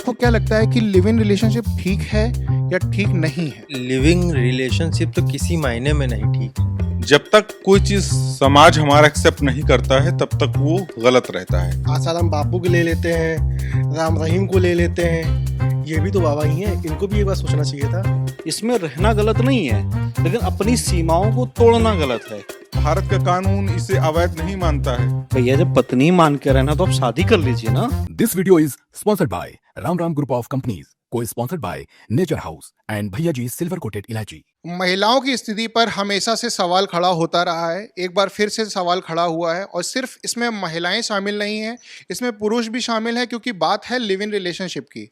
आपको क्या लगता है कि लिव इन रिलेशनशिप ठीक है या ठीक नहीं है? लिविंग रिलेशनशिप तो किसी मायने में नहीं ठीक है। जब तक कोई चीज समाज हमारा एक्सेप्ट नहीं करता है तब तक वो गलत रहता है। आसाराम बापू को ले लेते हैं, राम रहीम को ले लेते हैं, ये भी तो बाबा ही हैं, इनको भी एक बार सोचना चाहिए था। इसमें रहना गलत नहीं है, लेकिन अपनी सीमाओं को तोड़ना गलत है। भारत का कानून इसे अवैध नहीं मानता है। भैया जब पत्नी मान के रहना तो आप शादी कर लीजिए ना। This video is sponsored by Ram Ram Group of Companies, co-sponsored by Nature House and Bhaiya Ji Silver Coated Ilaichi. महिलाओं की स्थिति पर हमेशा से सवाल खड़ा होता रहा है, एक बार फिर से सवाल खड़ा हुआ है। और सिर्फ इसमें महिलाएं शामिल नहीं हैं, इसमें पुरुष भी शामिल है, क्योंकि बात है लिव इन रिलेशनशिप की।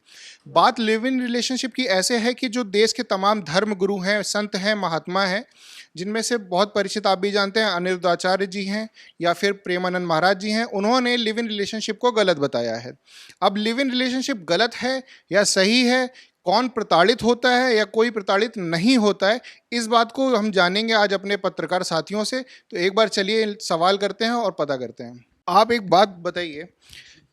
बात लिव इन रिलेशनशिप की ऐसे है कि जो देश के तमाम धर्म गुरु हैं, संत हैं, महात्मा हैं, जिनमें से बहुत परिचित आप भी जानते हैं, अनिरुद्धाचार्य जी हैं या फिर प्रेमानंद महाराज जी हैं, उन्होंने लिव इन रिलेशनशिप को गलत बताया है। अब लिव इन रिलेशनशिप गलत है या सही है, कौन प्रताड़ित होता है या कोई प्रताड़ित नहीं होता है, इस बात को हम जानेंगे आज अपने पत्रकार साथियों से। तो एक बार चलिए सवाल करते हैं और पता करते हैं। आप एक बात बताइए,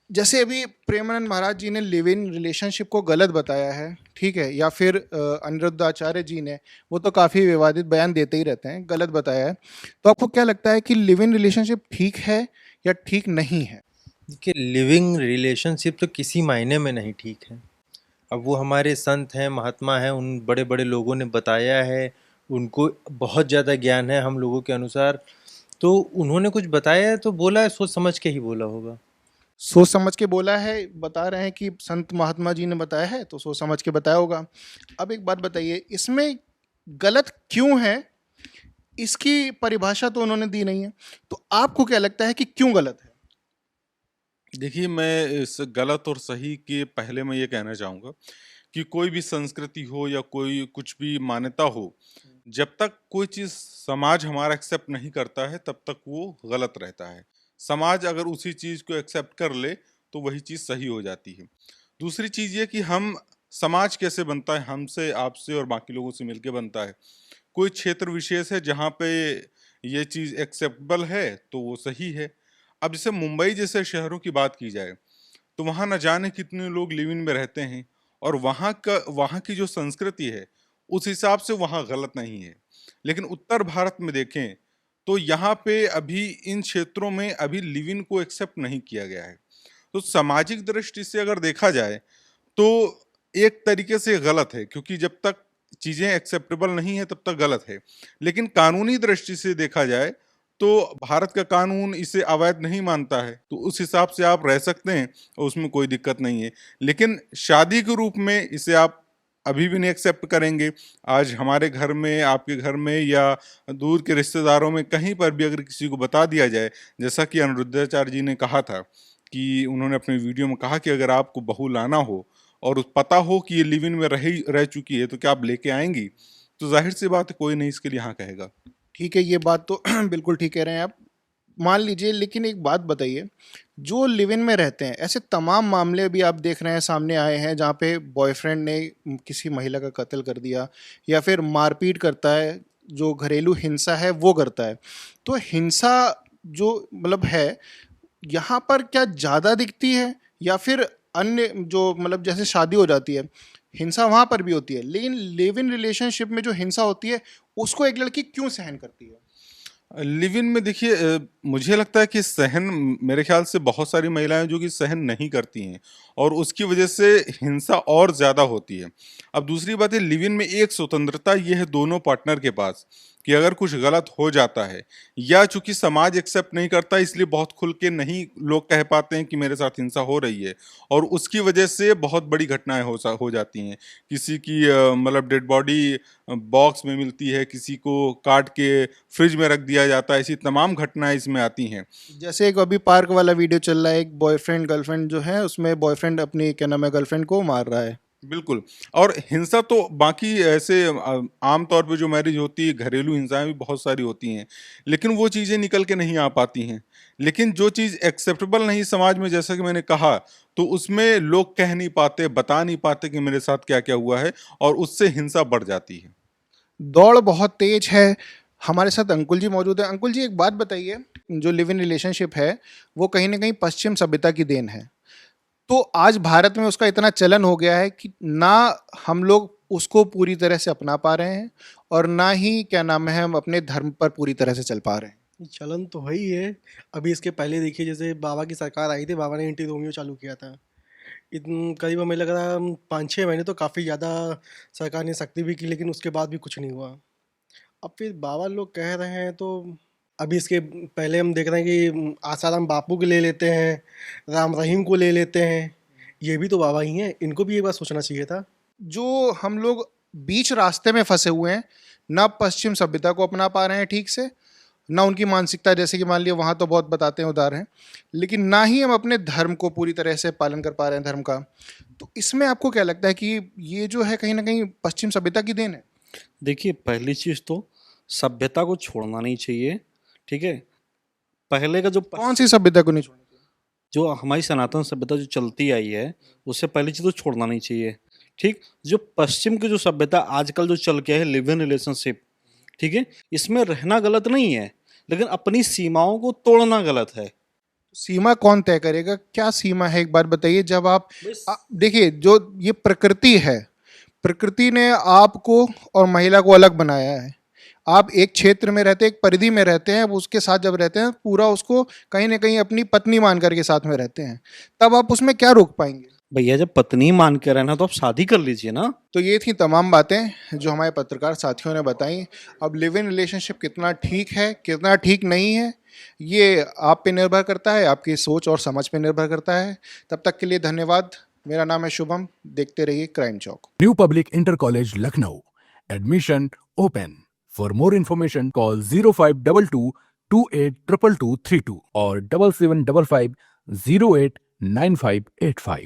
जैसे अभी प्रेमानंद महाराज जी ने लिव इन रिलेशनशिप को गलत बताया है, ठीक है, या फिर अनिरुद्धाचार्य जी ने, वो तो काफ़ी विवादित बयान देते ही रहते हैं, गलत बताया है। तो आपको क्या लगता है कि लिव इन रिलेशनशिप ठीक है या ठीक नहीं है? कि लिविंग रिलेशनशिप तो किसी मायने में नहीं ठीक है। अब वो हमारे संत हैं, महात्मा हैं, उन बड़े बड़े लोगों ने बताया है, उनको बहुत ज़्यादा ज्ञान है हम लोगों के अनुसार, तो उन्होंने कुछ बताया है तो बोला है, सोच समझ के ही बोला होगा। सोच समझ के बोला है, बता रहे हैं कि संत महात्मा जी ने बताया है तो सोच समझ के बताया होगा। अब एक बात बताइए, इसमें गलत क्यों है, इसकी परिभाषा तो उन्होंने दी नहीं है, तो आपको क्या लगता है कि क्यों गलत है? देखिए, मैं इस गलत और सही के पहले मैं ये कहना चाहूँगा कि कोई भी संस्कृति हो या कोई कुछ भी मान्यता हो, जब तक कोई चीज़ समाज हमारा एक्सेप्ट नहीं करता है तब तक वो गलत रहता है। समाज अगर उसी चीज़ को एक्सेप्ट कर ले तो वही चीज़ सही हो जाती है। दूसरी चीज़ ये कि हम समाज कैसे बनता है, हमसे, आपसे और बाकी लोगों से मिलके बनता है। कोई क्षेत्र विशेष है जहाँ पे ये चीज़ एक्सेप्टेबल है तो वो सही है। अब जैसे मुंबई जैसे शहरों की बात की जाए तो वहाँ न जाने कितने लोग लिव इन में रहते हैं और वहाँ की जो संस्कृति है उस हिसाब से वहाँ गलत नहीं है। लेकिन उत्तर भारत में देखें तो यहाँ पे अभी इन क्षेत्रों में अभी लिव इन को एक्सेप्ट नहीं किया गया है। तो सामाजिक दृष्टि से अगर देखा जाए तो एक तरीके से गलत है, क्योंकि जब तक चीज़ें एक्सेप्टेबल नहीं है तब तक गलत है। लेकिन कानूनी दृष्टि से देखा जाए तो भारत का कानून इसे अवैध नहीं मानता है, तो उस हिसाब से आप रह सकते हैं और उसमें कोई दिक्कत नहीं है। लेकिन शादी के रूप में इसे आप अभी भी नहीं एक्सेप्ट करेंगे। आज हमारे घर में, आपके घर में या दूर के रिश्तेदारों में कहीं पर भी अगर किसी को बता दिया जाए, जैसा कि अनिरुद्धाचार्य जी ने कहा था कि उन्होंने अपने वीडियो में कहा कि अगर आपको बहू लाना हो और पता हो कि ये लिव इन में रह चुकी है तो क्या आप लेके आएंगी? तो जाहिर सी बात है कोई नहीं इसके लिए हाँ कहेगा। ठीक है, ये बात तो बिल्कुल ठीक कह रहे हैं आप, मान लीजिए। लेकिन एक बात बताइए, जो लिव इन में रहते हैं, ऐसे तमाम मामले भी आप देख रहे हैं सामने आए हैं जहाँ पे बॉयफ्रेंड ने किसी महिला का कत्ल कर दिया या फिर मारपीट करता है, जो घरेलू हिंसा है वो करता है। तो हिंसा जो मतलब है यहाँ पर क्या ज़्यादा दिखती है या फिर अन्य जो मतलब जैसे शादी हो जाती है, हिंसा वहाँ पर भी होती है, लेकिन लिव इन रिलेशनशिप में जो हिंसा होती है उसको एक लड़की क्यों सहन करती है? लिव इन में देखिए, मुझे लगता है कि सहन, मेरे ख्याल से बहुत सारी महिलाएं जो कि सहन नहीं करती हैं और उसकी वजह से हिंसा और ज़्यादा होती है। अब दूसरी बात है, लिव इन में एक स्वतंत्रता ये है दोनों पार्टनर के पास कि अगर कुछ गलत हो जाता है या चूंकि समाज एक्सेप्ट नहीं करता इसलिए बहुत खुल के नहीं लोग कह पाते हैं कि मेरे साथ हिंसा हो रही है, और उसकी वजह से बहुत बड़ी घटनाएं हो जाती हैं। किसी की मतलब डेड बॉडी बॉक्स में मिलती है, किसी को काट के फ्रिज में रख दिया जाता है, ऐसी तमाम घटनाएं इसमें आती हैं। जैसे एक अभी पार्क वाला वीडियो चल रहा है, एक बॉयफ्रेंड गर्लफ्रेंड जो है, उसमें बॉयफ्रेंड अपनी क्या नाम है गर्लफ्रेंड को मार रहा है। बिल्कुल। और हिंसा तो बाकी ऐसे आम तौर पे जो मैरिज होती है, घरेलू हिंसाएं भी बहुत सारी होती हैं, लेकिन वो चीज़ें निकल के नहीं आ पाती हैं। लेकिन जो चीज़ एक्सेप्टेबल नहीं समाज में, जैसा कि मैंने कहा, तो उसमें लोग कह नहीं पाते, बता नहीं पाते कि मेरे साथ क्या क्या हुआ है, और उससे हिंसा बढ़ जाती है। दौड़ बहुत तेज है। हमारे साथ अंकुल जी मौजूद है। अंकुल जी, एक बात बताइए, जो लिव इन रिलेशनशिप है वो कहीं ना कहीं पश्चिम सभ्यता की देन है। तो आज भारत में उसका इतना चलन हो गया है कि ना हम लोग उसको पूरी तरह से अपना पा रहे हैं और ना ही क्या नाम है हम अपने धर्म पर पूरी तरह से चल पा रहे हैं। चलन तो है ही है। अभी इसके पहले देखिए, जैसे बाबा की सरकार आई थी, बाबा ने एंटी रोमियो चालू किया था। करीब हमें लग रहा है 5-6 महीने तो काफ़ी ज़्यादा सरकार ने सख्ती भी की, लेकिन उसके बाद भी कुछ नहीं हुआ। अब फिर बाबा लोग कह रहे हैं, तो अभी इसके पहले हम देख रहे हैं कि आसाराम बापू को ले लेते हैं, राम रहीम को ले लेते हैं। ये भी तो बाबा ही हैं, इनको भी एक बार सोचना चाहिए था। जो हम लोग बीच रास्ते में फंसे हुए हैं, ना पश्चिम सभ्यता को अपना पा रहे हैं ठीक से, ना उनकी मानसिकता, जैसे कि मान लिया वहाँ तो बहुत बताते हैं उदार हैं, लेकिन ना ही हम अपने धर्म को पूरी तरह से पालन कर पा रहे हैं धर्म का। तो इसमें आपको क्या लगता है कि ये जो है कहीं ना कहीं पश्चिम सभ्यता की देन है? देखिए, पहली चीज़ तो सभ्यता को छोड़ना नहीं चाहिए, ठीक है। पहले का जो कौन सी सभ्यता को नहीं छोड़नी चाहिए? जो हमारी सनातन सभ्यता जो चलती आई है, उससे पहली चीज़ तो छोड़ना नहीं चाहिए, ठीक। जो पश्चिम की जो सभ्यता आजकल जो चल के है, लिव इन रिलेशनशिप, ठीक है, इसमें रहना गलत नहीं है, लेकिन अपनी सीमाओं को तोड़ना गलत है। सीमा कौन तय करेगा? क्या सीमा है, एक बात बताइए। जब आप देखिए, जो ये प्रकृति है, प्रकृति ने आपको और महिला को अलग बनाया है। आप एक क्षेत्र में रहते हैं, एक परिधि में रहते हैं, अब उसके साथ जब रहते हैं पूरा उसको कहीं ना कहीं अपनी पत्नी मान करके साथ में रहते हैं, तब आप उसमें क्या रोक पाएंगे? भैया, जब पत्नी मान के रहना तो आप शादी कर लीजिए ना। तो ये थी तमाम बातें जो हमारे पत्रकार साथियों ने बताई। अब लिव इन रिलेशनशिप कितना ठीक है, कितना ठीक नहीं है, ये आप पे निर्भर करता है, आपकी सोच और समझ पे निर्भर करता है। तब तक के लिए धन्यवाद। मेरा नाम है शुभम, देखते रहिए crime Chowk. New public inter college Lucknow, admission open. For more information call 0522 282232 और 7755 089585।